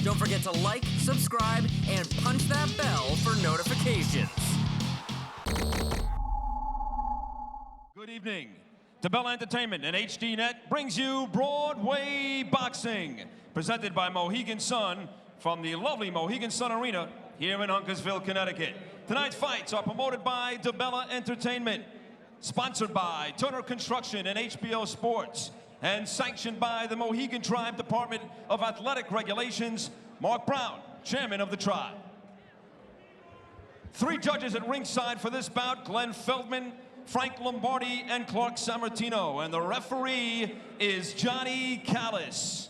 Don't forget to like, subscribe, and punch that bell for notifications. Good evening. DiBella Entertainment and HDNet brings you Broadway Boxing, presented by Mohegan Sun from the lovely Mohegan Sun Arena here in Hunkersville, Connecticut. Tonight's fights are promoted by DiBella Entertainment, sponsored by Turner Construction and HBO Sports, and sanctioned by the Mohegan Tribe Department of Athletic Regulations. Mark Brown, chairman of the tribe. 3 judges at ringside for this bout: Glenn Feldman, Frank Lombardi, and Clark Sammartino. And the referee is Johnny Callis.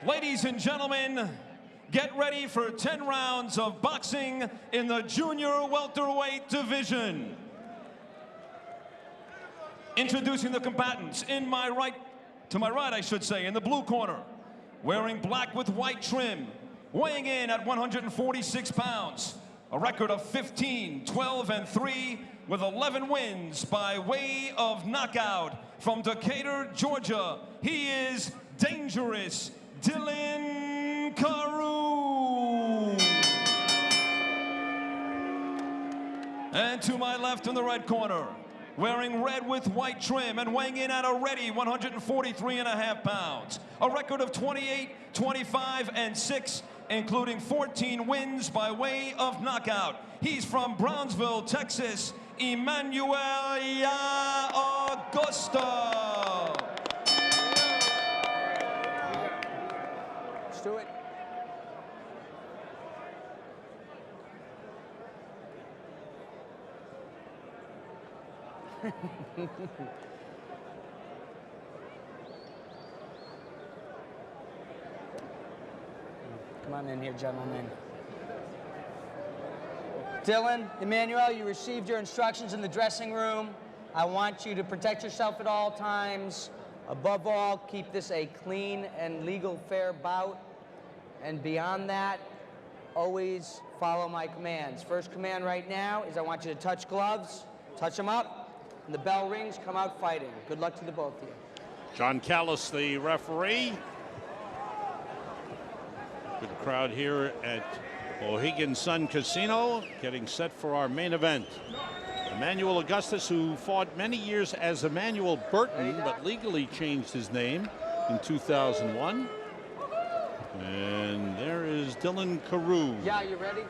Ladies and gentlemen, get ready for 10 rounds of boxing in the junior welterweight division. Introducing the combatants to my right, I should say, in the blue corner, wearing black with white trim, weighing in at 146 pounds, a record of 15, 12, and 3, with 11 wins by way of knockout. From Decatur, Georgia, he is Dangerous Dillon Carew. And to my left in the red corner, wearing red with white trim and weighing in at a ready 143.5 pounds. A record of 28, 25, and 6, including 14 wins by way of knockout. He's from Brownsville, Texas, EMANUEL Augustus. Let's do it. Come on in here, gentlemen. Dillon, Emmanuel, you received your instructions in the dressing room. I want you to protect yourself at all times. Above all, keep this a clean and legal, fair bout. And beyond that, always follow my commands. First command right now is I want you to touch gloves, touch them up. And the bell rings, come out fighting. Good luck to the both of you. John Callis, the referee. Good crowd here at Mohegan Sun Casino, getting set for our main event. Emmanuel Augustus, who fought many years as Emmanuel Burton, but legally changed his name in 2001. And there is Dillon Carew. Yeah, you ready?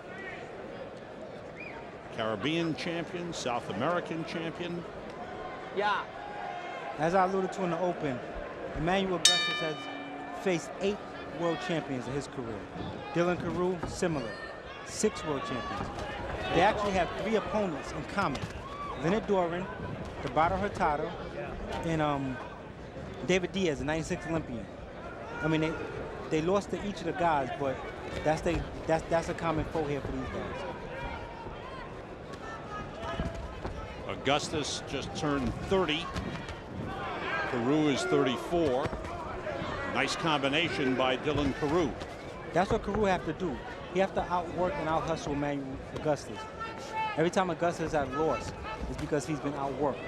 Caribbean champion, South American champion. Yeah. As I alluded to in the open, Emmanuel Augustus has faced 8 world champions in his career. Dillon Carew, similar, 6 world champions. They actually have 3 opponents in common: Leonard Doran, DiBella Hurtado, and David Diaz, the '96 Olympian. I mean, they lost to each of the guys, but that's a common foe here for these guys. Augustus just turned 30. Carew is 34. Nice combination by Dillon Carew. That's what Carew have to do. He have to outwork and out-hustle Emmanuel Augustus. Every time Augustus has lost, it's because he's been outworked.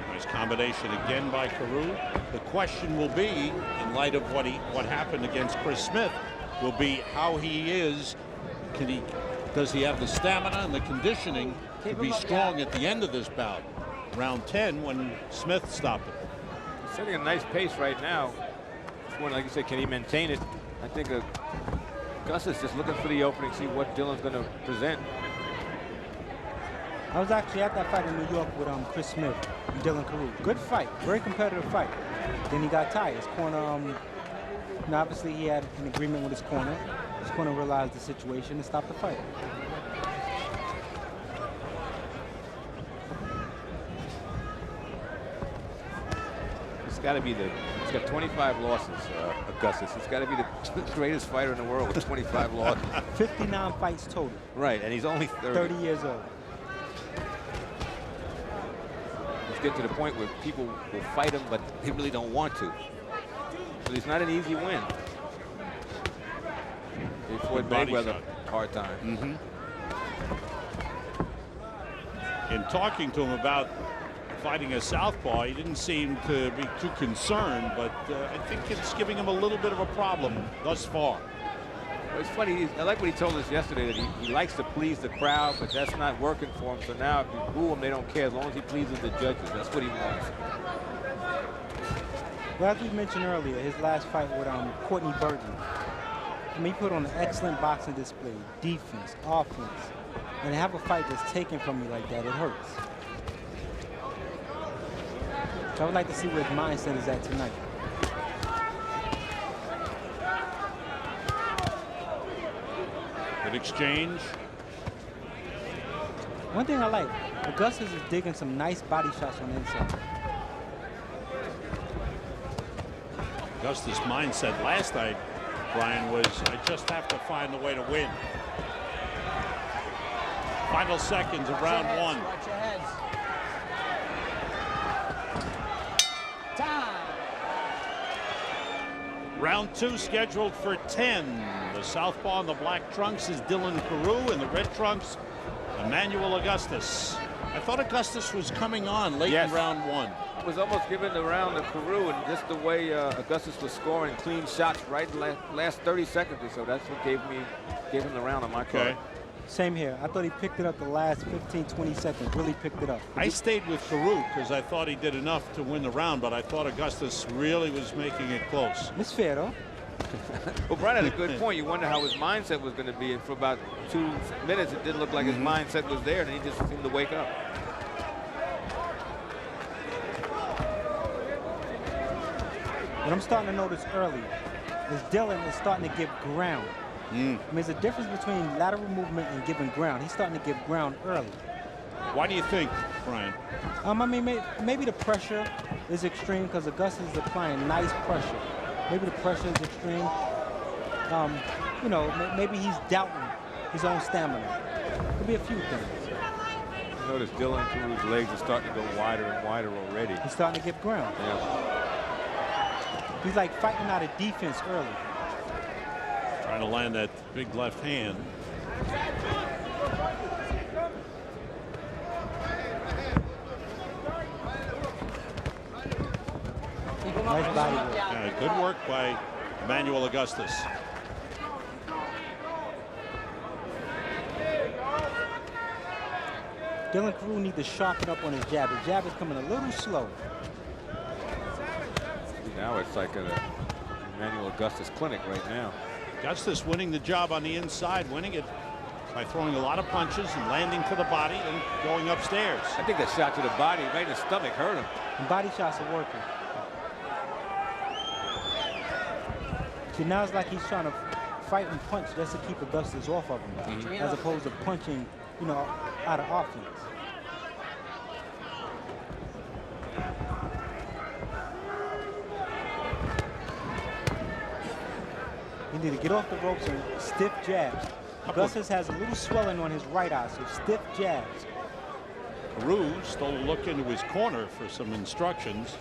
Nice combination again by Carew. The question will be, in light of what happened against Chris Smith, will be how he is. Does he have the stamina and the conditioning to be strong at the end of this bout? Round 10 when Smith stopped him. He's setting a nice pace right now. Just wondering, like you said, can he maintain it? I think Augustus just looking for the opening, see what Dillon's going to present. I was actually at that fight in New York with Chris Smith and Dillon Carew. Good fight, very competitive fight. Then he got tired. His corner, obviously he had an agreement with his corner. His corner realized the situation and stopped the fight. He's got to be he's got 25 losses, Augustus. He's got to be the greatest fighter in the world with 25 losses. 59 fights total. Right, and he's only 30 years old. He's getting to the point where people will fight him, but they really don't want to. But he's not an easy win. He fought Mayweather hard time. In talking to him about fighting a southpaw. He didn't seem to be too concerned, but I think it's giving him a little bit of a problem thus far. Well, it's funny. I like what he told us yesterday, that he likes to please the crowd, but that's not working for him. So now if you boo him, they don't care as long as he pleases the judges. That's what he wants. Well, as we mentioned earlier, his last fight with Courtney Burton, I mean, he put on an excellent boxing display, defense, offense, and to have a fight that's taken from you like that, it hurts. So I would like to see where his mindset is at tonight. Good exchange. One thing I like, Augustus is digging some nice body shots on the inside. Augustus' mindset last night, Brian, was I just have to find a way to win. Final seconds of round one. Watch your heads. Time. Round two scheduled for 10. The southpaw in the black trunks is Dillon Carew. In the red trunks, EMANUEL Augustus. I thought Augustus was coming on late in round one. It was almost giving the round to Carew, and just the way Augustus was scoring clean shots right in the last 30 seconds or so, that's what gave him the round on my card. Same here. I thought he picked it up the last 15, 20 seconds, really picked it up. I stayed with Carew because I thought he did enough to win the round, but I thought Augustus really was making it close. It's fair, though. Well, Brian had a good point. You wonder how his mindset was going to be, and for about 2 minutes, it didn't look like his mindset was there, and he just seemed to wake up. What I'm starting to notice early is Dillon is starting to give ground. I mean, there's a difference between lateral movement and giving ground. He's starting to give ground early. Why do you think, Brian? I mean, maybe the pressure is extreme because Augustus is applying nice pressure. Maybe the pressure is extreme. You know, maybe he's doubting his own stamina. Could be a few things. You notice Dillon Carew's legs are starting to go wider and wider already. He's starting to give ground. Yeah. He's like fighting out of defense early. Trying to land that big left hand. Nice body work. Yeah, good work by EMANUEL Augustus. Dillon Carew needs to sharpen up on his jab. His jab is coming a little slow. Now it's like an EMANUEL Augustus clinic right now. Augustus winning the job on the inside, winning it by throwing a lot of punches and landing to the body and going upstairs. I think that shot to the body right in the stomach hurt him. And body shots are working. See, now it's like he's trying to fight and punch just to keep Augustus off of him, as opposed to punching, you know, out of offense. You need to get off the ropes and stiff jabs. Augustus has a little swelling on his right eye, so stiff jabs. Carew still look into his corner for some instructions.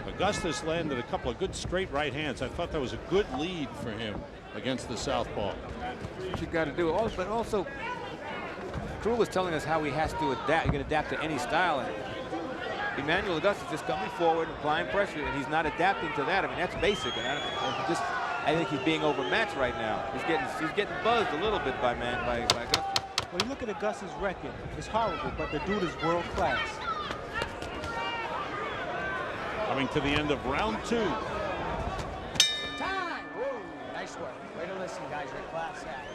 Augustus landed a couple of good straight right hands. I thought that was a good lead for him against the southpaw. That's what you got to do. But also, Carew was telling us how he has to adapt. He can adapt to any style. And EMANUEL Augustus just coming forward, applying pressure, and he's not adapting to that. I mean, that's basic. And I think he's being overmatched right now. He's getting buzzed a little bit by Augustus. When you look at Augustus' record, it's horrible, but the dude is world class. Coming to the end of round two. Time! Whoa, nice work. Way to listen, guys. Your class act.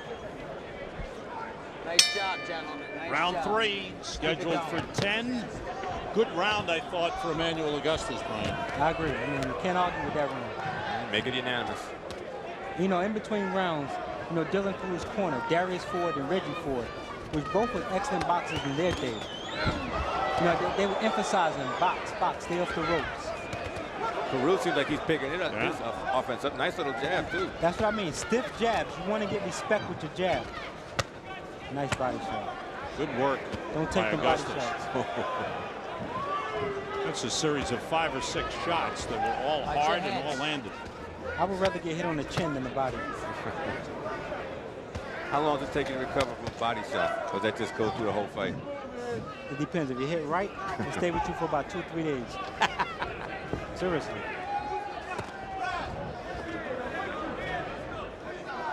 Nice job, gentlemen. Nice Round job. three, scheduled for 10. Good round, I thought, for EMANUEL Augustus, Brian. I agree. I mean, you can't argue with that round. Make it unanimous. You know, in between rounds, you know, Dillon Carew's corner, Darius Ford and Reggie Ford, which both were excellent boxers in their day. You know, they were emphasizing box, stay off the ropes. Carew seems like he's picking it up. His offense up. Nice little jab, too. That's what I mean. Stiff jabs. You want to get respect with your jab. Nice body shot. Good work. Don't take by the body Augustus. shots. That's a series of 5 or 6 shots that were all hard and all landed. I would rather get hit on the chin than the body. How long does it take you to recover from a body shot? Or does that just go through the whole fight? It depends. If you hit right, it'll stay with you for about 2-3 days. Seriously.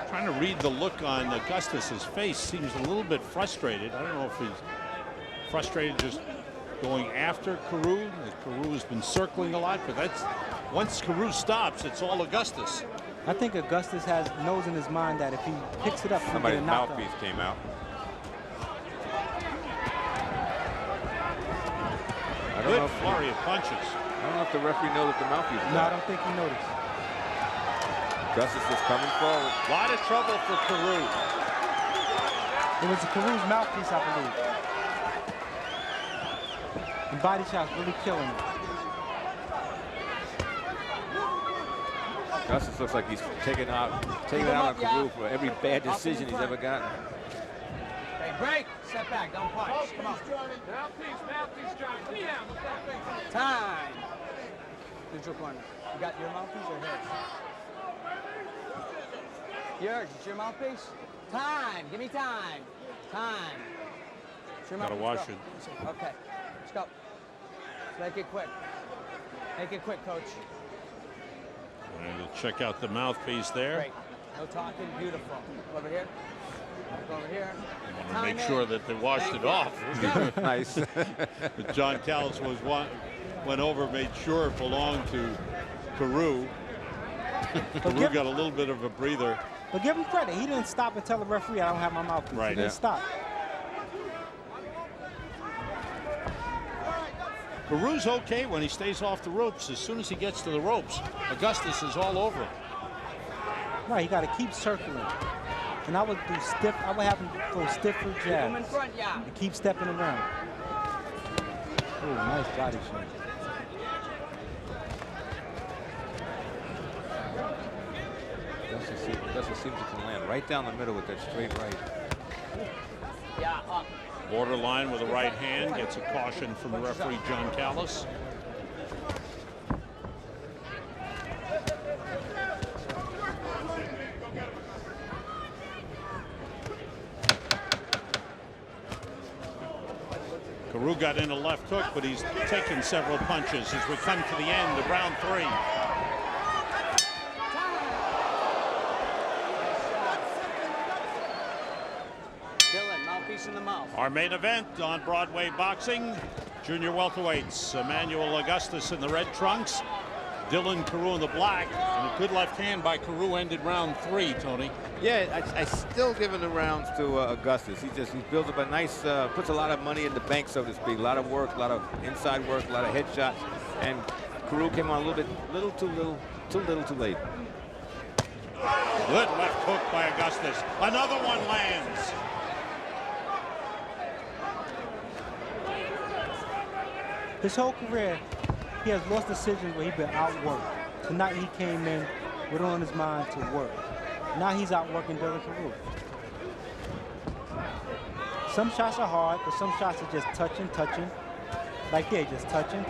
Trying to read the look on Augustus's face. Seems a little bit frustrated. I don't know if he's frustrated just going after Carew. Carew has been circling a lot, but that's once Carew stops, it's all Augustus. I think Augustus knows in his mind that if he picks it up, he'll get a Somebody's knockout. mouthpiece came out. Good flurry of punches. I don't know if the referee knows that the mouthpiece is No, I out. don't think he noticed. Augustus is coming forward. A lot of trouble for Carew. It was Carew's mouthpiece, I believe. And body shots really killing him. Augustus looks like he's taking it out on Carew for every bad decision he's ever gotten. Hey, break. Step back. Don't punch. Come on. Time. Neutral corner. You got your mouthpiece or his? Yours. It's your mouthpiece? Time. Give me time. Time. It's your Gotta mouthpiece. wash Go. it. Okay. Let's go. Let's make it quick. Make it quick, coach. And we'll check out the mouthpiece there. Great. No talking. Beautiful. Go over here. Go over here. I want to make sure that they washed it off. Nice. But John Callis went over, made sure it belonged to Carew. Carew got a little bit of a breather. But give him credit. He didn't stop and tell the referee, I don't have my mouthpiece. Right. He didn't stop. Carew's okay when he stays off the ropes. As soon as he gets to the ropes, Augustus is all over him. Right, he got to keep circling. And I would do stiff, I would have him throw stiffer jabs. in front, yeah. And keep stepping around. Oh, nice body shot. Augustus seems to can land right down the middle with that straight right. Yeah, up. Borderline with a right hand, gets a caution from the referee John Callis. Carew got in a left hook, but he's taken several punches as we come to the end of round 3. Dillon, mouthpiece in the mouth. Our main event on Broadway Boxing, junior welterweights, Emmanuel Augustus in the red trunks, Dillon Carew in the black, and a good left hand by Carew ended round 3, Tony. Yeah, I still giving the rounds to Augustus. He builds up a nice, puts a lot of money in the bank, so to speak. A lot of work, a lot of inside work, a lot of headshots, and Carew came on a little too late. Good left hook by Augustus. Another one lands. His whole career, he has lost decisions where he's been outworked. Tonight he came in with it on his mind to work. Now he's outworking Dillon Carew. Some shots are hard, but some shots are just touching. Like they're just touching.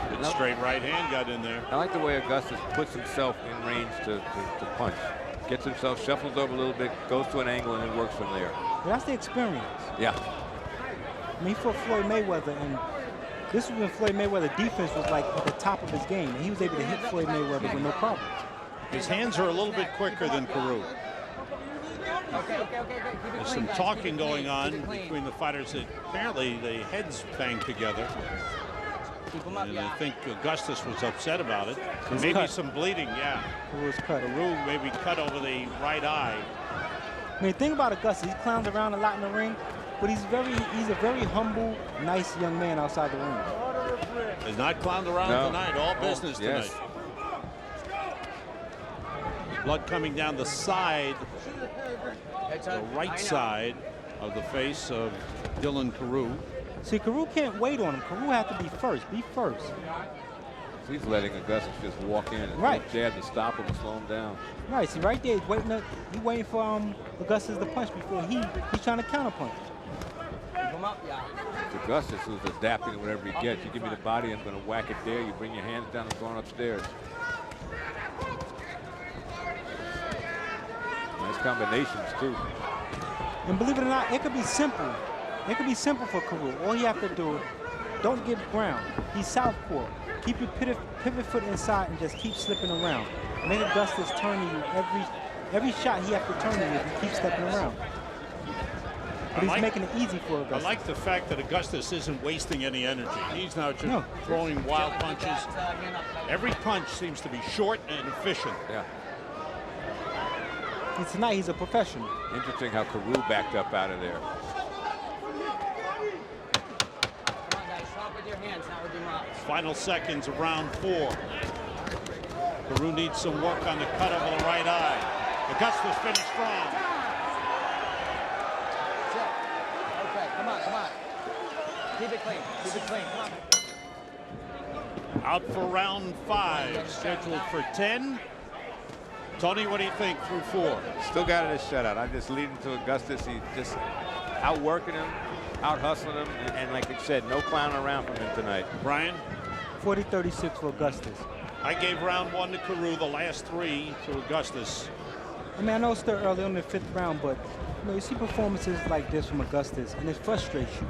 Good straight right hand got in there. I like the way Augustus puts himself in range to punch. Gets himself, shuffles over a little bit, goes to an angle, and then works from there. That's the experience. Yeah. I mean, he fought Floyd Mayweather, and this was when Floyd Mayweather's defense was like at the top of his game, and he was able to hit Floyd Mayweather with no problem. His hands are a little bit quicker than Carew. Okay. There's some talking going on between the fighters that apparently the heads banged together. Keep him up, And yeah. I think Augustus was upset about it. Maybe cut. some bleeding, yeah. Carew was cut. Carew maybe cut over the right eye. I mean, think about Augustus. He clowns around a lot in the ring, but he's a very humble, nice young man outside the ring. He's not clowned around tonight. All business yes. tonight. Blood coming down the side, the right side of the face of Dillon Carew. See, Carew can't wait on him. Carew had to be first. Be first. So he's letting Augustus just walk in and Right. jab to stop him and slow him down. Right. See, right there, he's waiting for Augustus to punch before he's trying to counterpunch. Keep him up, yeah. It's Augustus who's adapting to whatever he gets. You give me the body, I'm going to whack it there. You bring your hands down, I'm going upstairs. Nice combinations, too. And believe it or not, it could be simple. It could be simple for Carew. All you have to do, don't get ground. He's southpaw. Keep your pivot foot inside and just keep slipping around. Make Augustus turn to you every shot he has to turn to you if he keeps stepping around. But he's making it easy for Augustus. I like the fact that Augustus isn't wasting any energy. He's now just throwing wild punches. Every punch seems to be short and efficient. Yeah. Tonight he's a professional. Interesting how Carew backed up out of there. Final seconds of round 4. Carew needs some work on the cut over the right eye. Augustus finished strong. Okay, come on. Keep it clean. Come on. Out for round 5, scheduled for 10. Tony, what do you think through 4? Still got it a shutout. I'm just leading to Augustus. He's just outworking him, out hustling him, and like I said, no clowning around from him tonight. Brian? 40-36 for Augustus. I gave round 1 to Carew, the last 3 to Augustus. I mean, I know it's still early on in the 5th round, but you see performances like this from Augustus, and it frustrates you.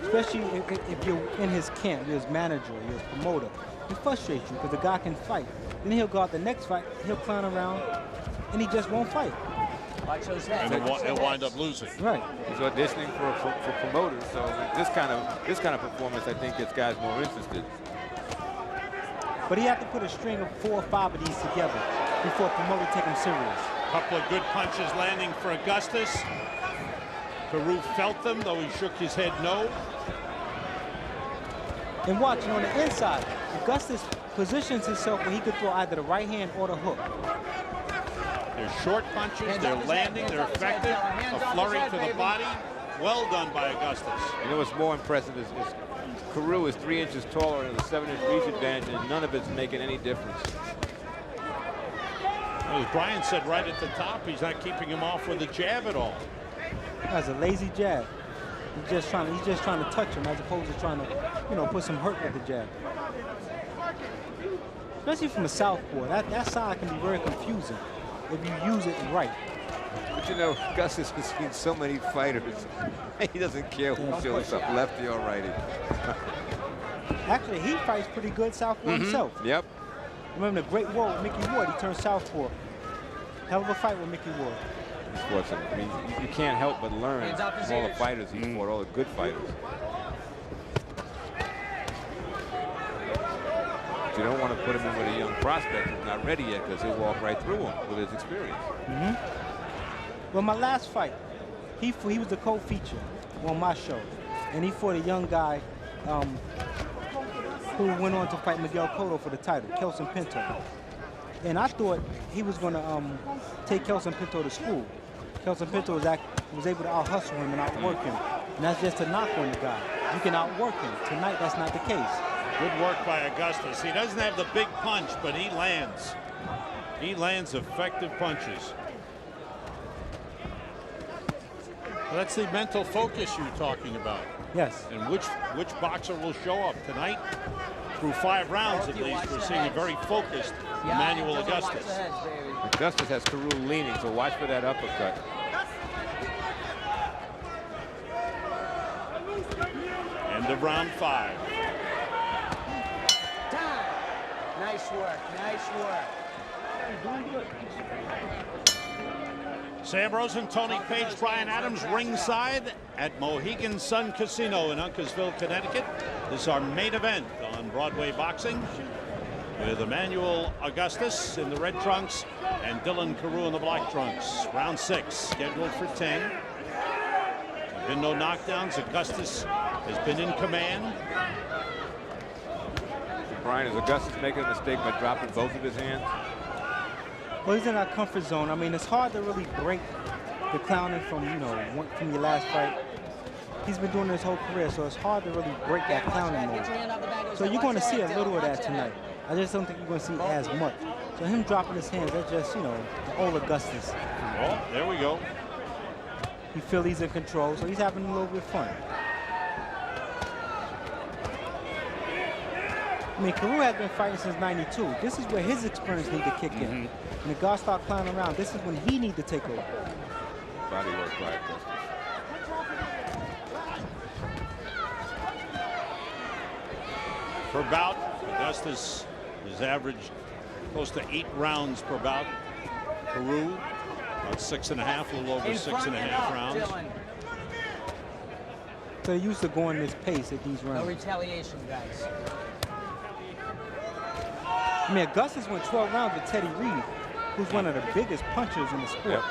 Especially if you're in his camp, you're his manager, you're his promoter. It frustrates you because the guy can fight. Then he'll go out the next fight, he'll clown around, and he just won't fight. And he'll wind up losing. Right. He's auditioning for promoters, so this kind of performance, I think, gets guys more interested. But he had to put a string of 4 or 5 of these together before a promoter take him serious. Couple of good punches landing for Augustus. Carew felt them, though he shook his head no. And watching on the inside, Augustus positions himself where he could throw either the right hand or the hook. They're short punches, they're landing, they're effective. A flurry to the body. Well done by Augustus. You know what's more impressive is Carew is 3 inches taller and has a 7-inch reach advantage, and none of it's making any difference. As Brian said right at the top, he's not keeping him off with a jab at all. That's a lazy jab. He's just trying to touch him as opposed to trying to, put some hurt with the jab. Especially from a southpaw, that side can be very confusing if you use it right. But you know, Augustus has seen so many fighters. He doesn't care who shows up, lefty or righty. Actually, he fights pretty good southpaw himself. Yep. Remember the Great War with Mickey Ward, he turned southpaw. Hell of a fight with Mickey Ward. I mean, you can't help but learn from all the fighters he fought, all the good fighters. But you don't want to put him in with a young prospect who's not ready yet, because he'll walk right through him with his experience. Well, my last fight, he was the co-feature on my show, and he fought a young guy who went on to fight Miguel Cotto for the title, Kelson Pinto. And I thought he was going to take Kelson Pinto to school. Kelson Pinto was able to out-hustle him and outwork him. And that's just a knock on the guy. You can outwork him. Tonight, that's not the case. Good work by Augustus. He doesn't have the big punch, but he lands. He lands effective punches. Well, that's the mental focus you're talking about. Yes. And which boxer will show up tonight? Through 5 rounds at least, we're seeing a very focused EMANUEL Augustus. Augustus has Carew leaning, so watch for that uppercut. End of round 5. Nice work. Sam Rosen, Tony Page, Brian Adams ringside at Mohegan Sun Casino in Uncasville, Connecticut. This is our main event on Broadway Boxing with EMANUEL Augustus in the red trunks and Dillon Carew in the black trunks. Round 6 scheduled for 10. There's been no knockdowns. Augustus has been in command. Brian, is Augustus making a mistake by dropping both of his hands? Well, he's in our comfort zone. I mean, it's hard to really break the clowning from, from your last fight. He's been doing this whole career, so it's hard to really break that clowning mode. So you're going to see a little of that tonight. I just don't think you're going to see as much. So him dropping his hands, that's just, the old Augustus. Oh, there we go. He feels he's in control, so he's having a little bit of fun. I mean, Carew has been fighting since '92. This is where his experience needs to kick in. When the guys start clowning around, this is when he needs to take over. Body work by Augustus. per bout. Augustus has averaged close to 8 rounds per bout. Carew, about 6.5, a little over 6.5 rounds. Dillon. So they're used to going this pace at these No rounds. retaliation, guys. I mean, Augustus went 12 rounds with Teddy Reed, who's one of the biggest punchers in the sport. Yep.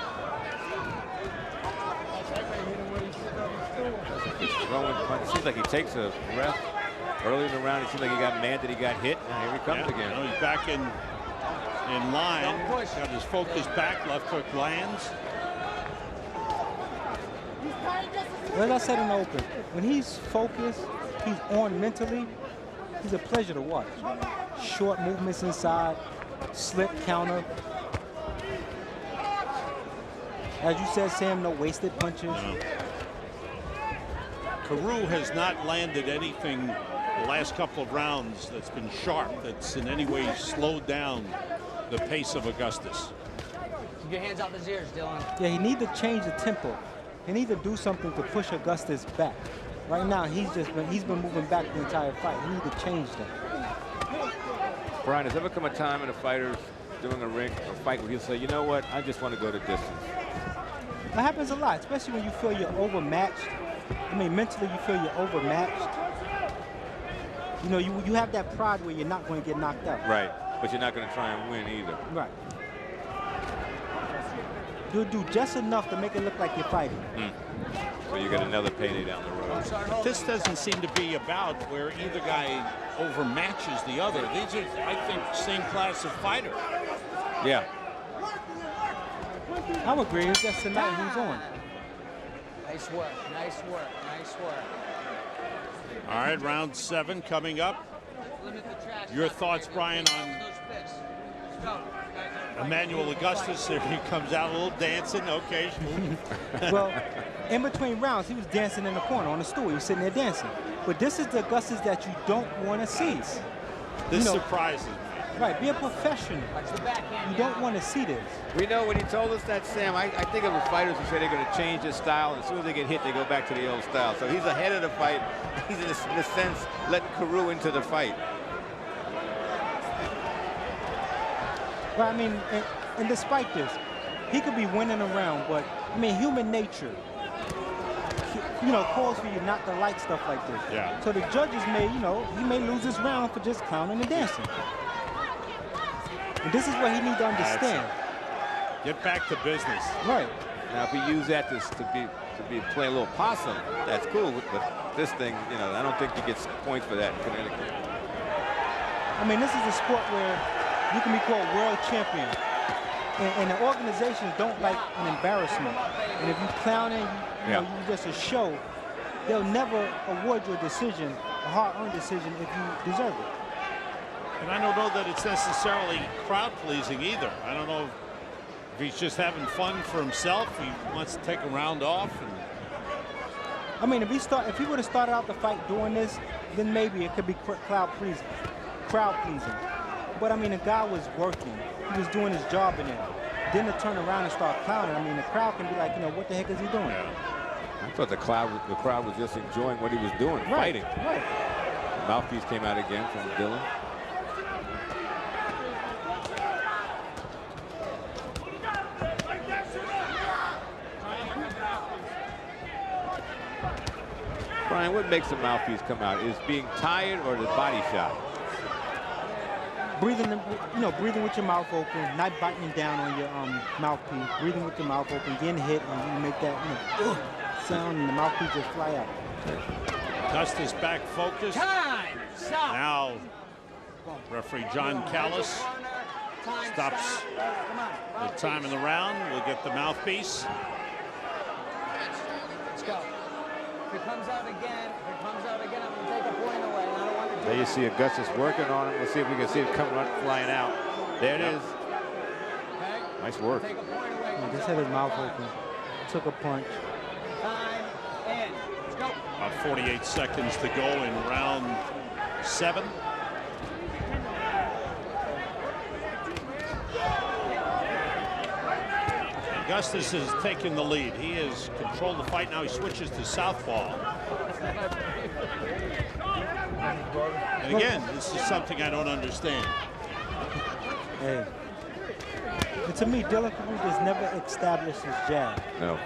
He's throwing punches. Seems like he takes a breath. Early in the round, it seemed like he got mad that he got hit. And here he comes again. Now he's back in line. Don't push. Got his focus back. Left hook lands. As I said in the open, when he's focused, he's on mentally, he's a pleasure to watch. Short movements inside, slip counter. As you said, Sam, no wasted punches. No. Carew has not landed anything the last couple of rounds that's been sharp, that's in any way slowed down the pace of Augustus. Keep your hands out his ears, Dillon. Yeah, he needs to change the tempo. He needs to do something to push Augustus back. Right now, he's been moving back the entire fight. He needs to change that. Brian, has there ever come a time in a fighter's doing a fight where he'll say, you know what, I just want to go to distance? That happens a lot, especially when you feel you're overmatched. I mean, mentally you feel you're overmatched. You know, you have that pride where you're not going to get knocked out. Right, but you're not going to try and win either. Right. You'll do just enough to make it look like you're fighting. So you get another payday down the road. This doesn't seem to be about where either guy overmatches the other. These are, I think, same class of fighter. Yeah. I would agree. It's just the night he's on. Nice work, nice work, nice work. All right, round 7 coming up. Your thoughts, Brian, on Emmanuel Augustus? There he comes out a little dancing. Okay. Well, in between rounds, he was dancing in the corner on the stool. He was sitting there dancing. But this is the Augustus that you don't want to see. This surprises me. Right, be a professional. You don't want to see this. We know when he told us that, Sam, I think of the fighters who say they're going to change their style, and as soon as they get hit, they go back to the old style. So he's ahead of the fight. He's, in a sense, letting Carew into the fight. Well, I mean, and despite this, he could be winning a round, but, I mean, human nature, you know, calls for you not to like stuff like this. Yeah. So the judges may, you know, he may lose this round for just clowning and dancing. And this is what he needs to understand. Get back to business. Right. Now, if he used that to be playing a little possum, that's cool. But this thing, you know, I don't think he gets points for that in Connecticut. I mean, this is a sport where you can be called world champion. And the organizations don't like an embarrassment. And if you clowning, you know, you're just a show, they'll never award you a decision, a hard-earned decision, if you deserve it. And I don't know that it's necessarily crowd-pleasing either. I don't know if he's just having fun for himself. He wants to take a round off. I mean, if he would have started out the fight doing this, then maybe it could be crowd-pleasing. But I mean, the guy was working. He was doing his job in there. Then to turn around and start clowning, I mean, the crowd can be like, you know, what the heck is he doing? I thought the crowd was just enjoying what he was doing, fighting. Right. The mouthpiece came out again from Dillon. Brian, what makes the mouthpiece come out? Is being tired or the body shot? Breathing, you know, breathing with your mouth open, not biting down on your mouthpiece. Breathing with your mouth open, getting hit, and you make that sound, and the mouthpiece just fly out. Augustus back focused. Time! Stop! Now, referee John Callis stops the time in the round. We'll get the mouthpiece. Let's go. If it comes out again, I'm going to take a point away. And I don't want to do There you see Augustus working on him. Let's see if we can see it come flying out. There it is. Okay. Nice work. Take a point away. He just had his mouth open. Took a punch. Time in. Let's go. About 48 seconds to go in round 7. Augustus has taken the lead. He has controlled the fight. Now he switches to southpaw. And again, this is something I don't understand. Hey. And to me, Dillon Carew just never established his jab. No.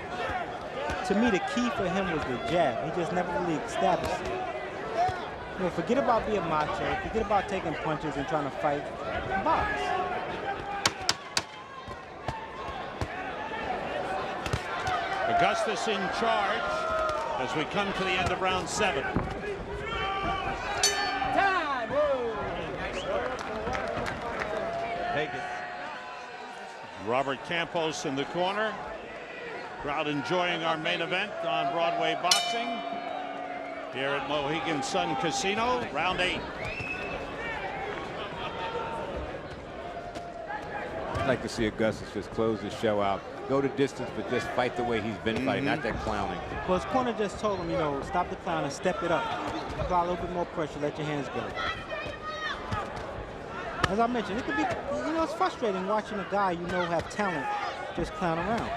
To me, the key for him was the jab. He just never really established it. You know, forget about being macho. Forget about taking punches and trying to fight. Box. Augustus in charge as we come to the end of round 7. Time! Whoa. Take it. Robert Campos in the corner. Crowd enjoying our main event on Broadway Boxing here at Mohegan Sun Casino, round 8. I'd like to see Augustus just close the show out. Go to distance, but just fight the way he's been fighting, not that clowning. Well, his corner just told him, you know, stop the clown and step it up. Apply a little bit more pressure, let your hands go. As I mentioned, it could be, you know, it's frustrating watching a guy you know have talent just clown around.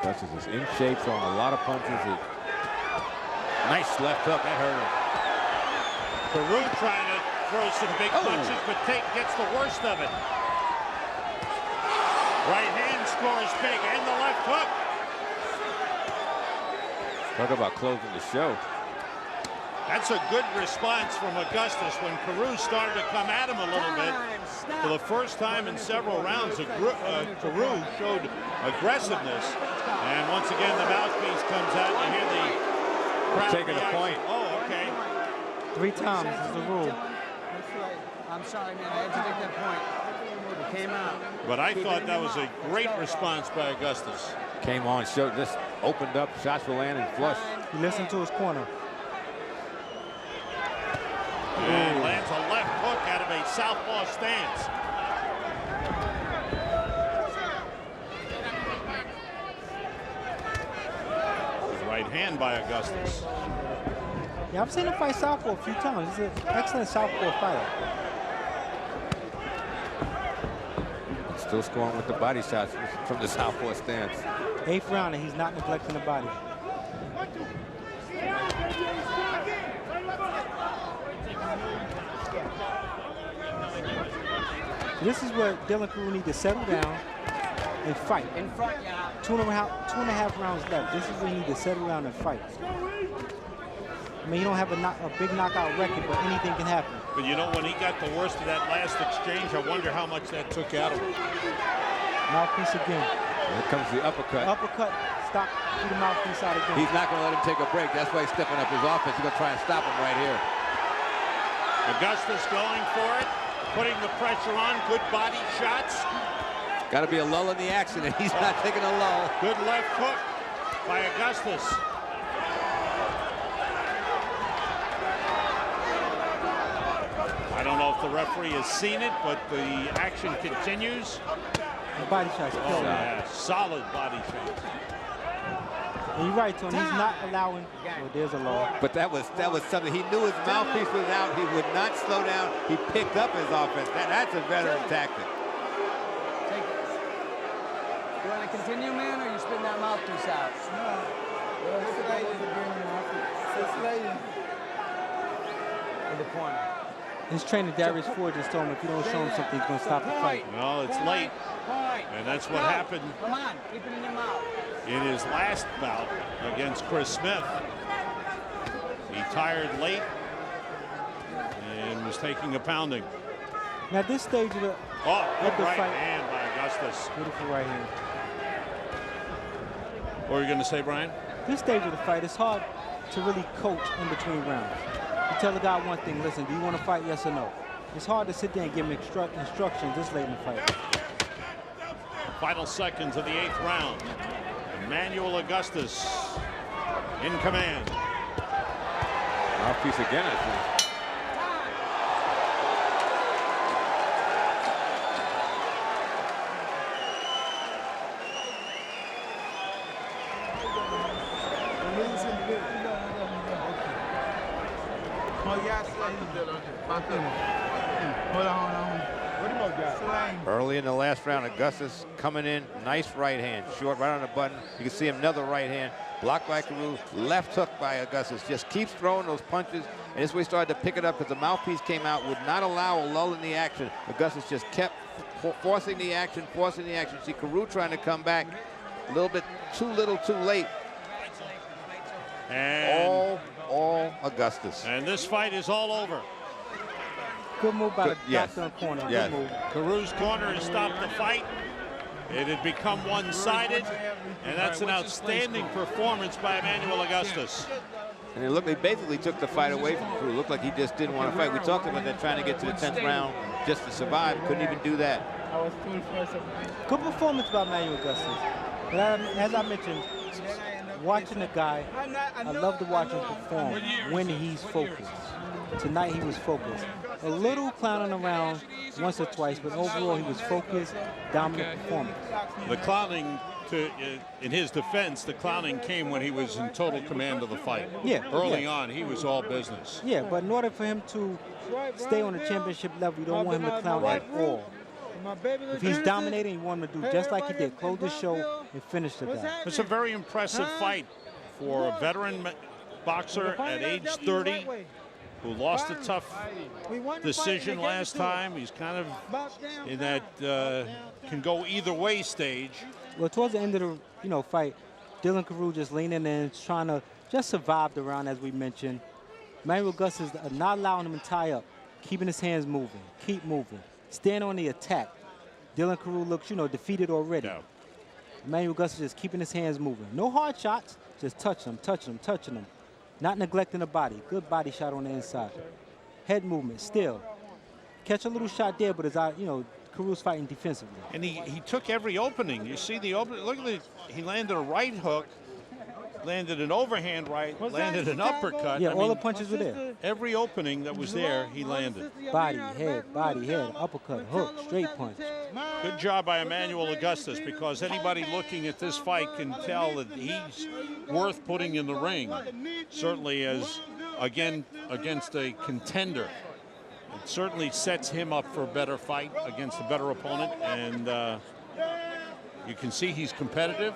Augustus is in shape, throwing a lot of punches. Nice left hook, that hurt him. Carew trying to throw some big punches, but gets the worst of it. Right hand scores big, and the left hook. Talk about closing the show. That's a good response from Augustus when Carew started to come at him a little bit. For the first time in several rounds, Carew showed aggressiveness. And once again, the mouthpiece comes out. You hear the crowd Taking a point. Oh, okay. 3 times is the rule. That's right. I'm sorry, man. I had to make that point. It came out. But I thought that was a great response by Augustus. Came on, showed this, opened up, shots were landing flush. He listened to his corner. And lands a left hook out of a southpaw stance. Right hand by Augustus. Yeah, I've seen him fight southpaw a few times. He's an excellent southpaw fighter. Still scoring with the body shots from the southpaw stance. 8th round, and he's not neglecting the body. This is where Dillon Carew needs to settle down and fight. In front, yeah. 2.5 rounds left. This is where he needs to settle down and fight. I mean, you don't have a big knockout record, but anything can happen. But you know, when he got the worst of that last exchange, I wonder how much that took out of him. Mouthpiece again. Here comes the uppercut. Uppercut. Stop. Do the mouthpiece out again. He's not going to let him take a break. That's why he's stepping up his offense. He's going to try and stop him right here. Augustus going for it, putting the pressure on. Good body shots. Got to be a lull in the action, and he's not taking a lull. Good left hook by Augustus. I don't know if the referee has seen it, but the action continues. The body shots. Oh, yeah. Solid body shots. And you're right, Tony. He's not allowing. Oh, there's a law. But that was something. He knew his mouthpiece was out. He would not slow down. He picked up his offense. That's a veteran tactic. Take it. You want to continue, man, or you spin that mouthpiece out? In the corner. His trainer, Darius Ford, just told him if you don't show him something, he's going to stop the fight. Well, it's late, and that's what happened. Come on, keep it in your mouth. In his last bout against Chris Smith. He tired late and was taking a pounding. Now, this stage of the, Good right fight, hand by Augustus. beautiful right hand. What were you going to say, Brian? This stage of the fight, it's hard to really coach in between rounds. You tell the guy one thing, listen, do you want to fight, yes or no? It's hard to sit there and give him instructions this late in the fight. Final seconds of the 8th round. EMANUEL Augustus in command. Mouthpiece again, I think. Early in the last round, Augustus coming in, nice right hand, short right on the button. You can see another right hand, blocked by Carew, left hook by Augustus. Just keeps throwing those punches, and this way he started to pick it up because the mouthpiece came out, would not allow a lull in the action. Augustus just kept forcing the action, forcing the action. See Carew trying to come back, a little bit too little, too late. And all Augustus. And this fight is all over. Good move by the Yes. doctor in the corner. Yes. Good move. Carew's corner has stopped the fight. It had become one-sided, and that's an outstanding performance by Emmanuel Augustus. And it looked, he basically took the fight away from Carew. Looked like he just didn't want to fight. We talked about that, trying to get to the 10th round just to survive. Couldn't even do that. Good performance by Emmanuel Augustus. But as I mentioned, watching the guy, I love to watch him perform when he's focused. Tonight he was focused. A little clowning around once or twice, but overall he was focused, dominant performance. The clowning, in his defense, the clowning came when he was in total command of the fight. Yeah. Early on, he was all business. Yeah, but in order for him to stay on the championship level, you don't want him to clown at all. If he's dominating, you want him to do just like he did, close the show and finish the guy. It's a very impressive fight for a veteran boxer at age 30 who lost a tough decision last time. He's kind of in that can go either way stage. Well, towards the end of the fight, Dillon Carew just leaning in, trying to just survive the round, as we mentioned. Emmanuel Augustus not allowing him to tie up, keeping his hands moving, keep moving, stand on the attack. Dillon Carew looks, defeated already. Yeah. Emmanuel Augustus just keeping his hands moving. No hard shots, just touching them, touching them, touching them. Not neglecting the body. Good body shot on the inside. Head movement, still. Catch a little shot there, but Carew's fighting defensively. And he took every opening. You see the opening. Look at he landed a right hook, landed an overhand right, landed an uppercut. Yeah, all the punches were there. Every opening that was there, he landed. Body, head, uppercut, hook, straight punch. Good job by Emmanuel Augustus, because anybody looking at this fight can tell that he's worth putting in the ring. Certainly as, again, against a contender. It certainly sets him up for a better fight against a better opponent, and you can see he's competitive.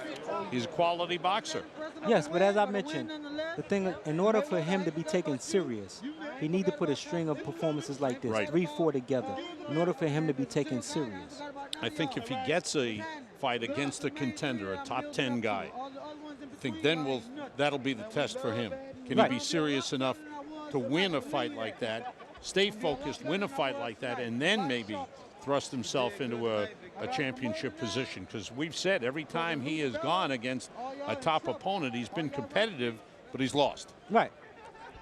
He's a quality boxer. Yes, but as I mentioned, the thing, in order for him to be taken serious, he need to put a string of performances like this, Right. 3-4 together, in order for him to be taken serious. I think if he gets a fight against a contender, a top 10 guy, I think then that'll be the test for him. Can Right. he be serious enough to win a fight like that, stay focused, win a fight like that, and then maybe thrust himself into a championship position? Because we've said every time he has gone against a top opponent, he's been competitive, but he's lost. Right.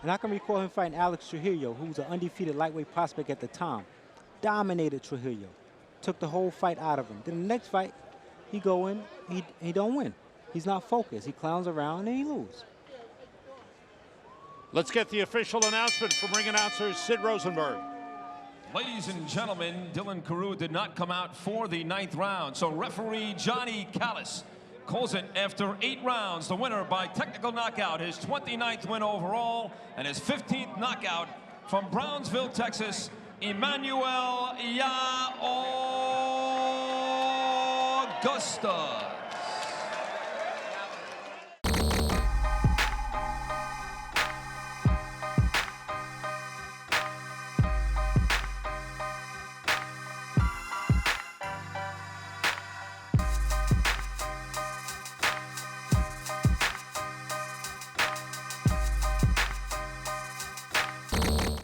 And I can recall him fighting Alex Trujillo, who was an undefeated lightweight prospect at the time. Dominated Trujillo. Took the whole fight out of him. Then the next fight, he go in, he don't win. He's not focused. He clowns around and he loses. Let's get the official announcement from ring announcer Sid Rosenberg. Ladies and gentlemen, Dillon Carew did not come out for the 9th round, so referee Johnny Callis calls it after 8 rounds. The winner by technical knockout, his 29th win overall, and his 15th knockout from Brownsville, Texas, Emmanuel Augustus.